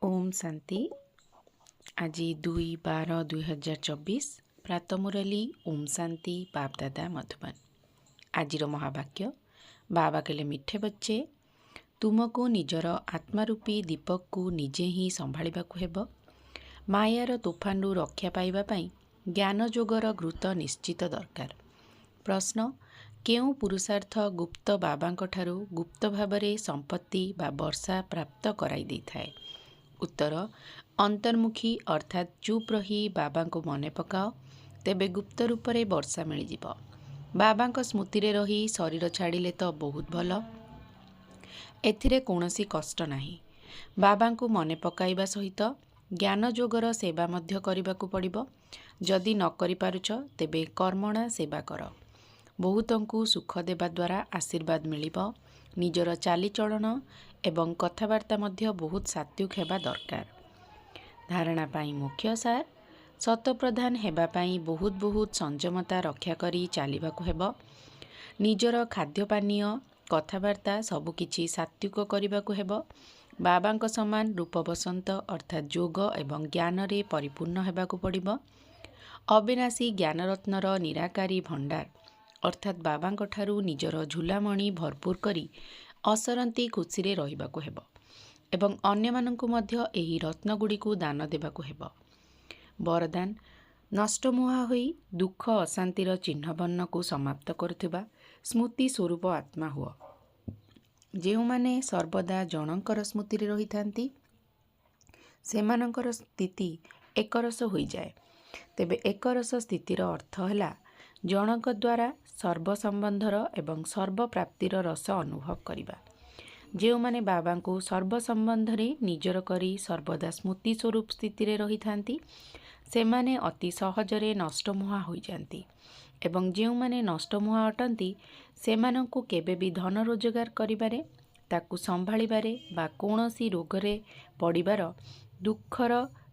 ओम शांति। आज 2/12/2024 प्रातः मुरली ओम शांति बाप दादा मधुबन। आजिर महावाक्य बाबा कहले, मिठे बच्चे तुमको निजर आत्मारूपी दीपक को निजे ही संभाळिबाकु हेब। मायार तोफानू रक्षा पाइबा पई ज्ञान जोगर घृत निश्चित दरकार। प्रश्न, केउं पुरुषार्थ गुप्त बाबांक ठारू गुप्त भावरे संपत्ति बा वर्षा प्राप्त कराई देइथाए। उत्तर, अंतर्मुखी अर्थात चुप रही बाबा को मने पकाओ, तेबे गुप्त रूप रे वर्षा मिलिजिब। बाबा स्मृति रे रही शरीर छाड़िले तो बहुत भल, एथिरे कौनसी कष्ट नाही। बाबा को मने पकाइबा सहित ज्ञान जोगर सेवा मध्य करिबाकु पड़िबो। जदि न करि पारुछ तेबे कर्मणा सेवा कर। बहुतंकु सुख देवा द्वारा आशीर्वाद मिलिबो। निजर चालीचलन एवं कथबार्ता मध्य बहुत सात्विक हेबा दरकार। धारणा पाई मुख्य सार, सतप्रधान हेबा पाई बहुत संयमता रक्षा करी चालिबाकु हेबो। निजर खाद्यपानीय कथबार्ता सबुकिछि सात्विक करिबाकु हेबो। बाबांक समान रूप बसंत अर्थात जोग एवं ज्ञान रे परिपूर्ण हेबाकु पड़िबो। अविनाशी ज्ञानरत्नर निराकारी भंडार अर्थात बाबांक ठारू निजर झुलामणि भरपूर करी असरंती खुशी रे रहिबाकु हेबो एवं अन्य माननकु मध्य एही रत्नगुड़िकु दान देबाकु हेबो। वरदान, नष्टमुहा होई दुख अशांतिर चिन्ह बन्न को समाप्त करुथिबा स्मृति स्वरूप आत्मा हुआ। जेउ माने सर्वदा जनकर स्मृति रे रहिथांती सेमानकर स्थिति एकरस होई जाए। तेबे एकरस स्थितिर अर्थ हैला जनक द्वारा सर्व संबंधर एवं सर्व प्राप्तिर रस अनुभव करिबा। जेउ माने बाबा को सर्व संबंध रे निजर करी सर्वदा स्मृति स्वरूप स्थिति रे रहिथांती सेमाने अति सहजरे नष्टमुहा होई जांती एवं जेउ माने नष्टमुहा अटंती सेमानंकु केबे भी धन रोजगार करिबारे ताकु संभाळिबारे बा कोनोसी रोगरे पड़िबार दुखर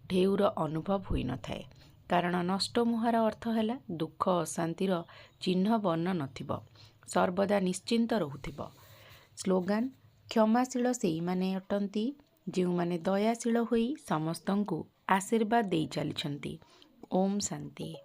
ढेउर अनुभव होई न थाए। कारण नष्टमुहार अर्थ हैला दुख अशांतिर चिन्ह बन्न नथिबो, सर्वदा निश्चिंत रहुथिबो। स्लोगान, क्षमाशील सेई माने अटंती जेउ माने दयाशील होई समस्तंकु आशीर्वाद देई चलिछंती। ओम शांति।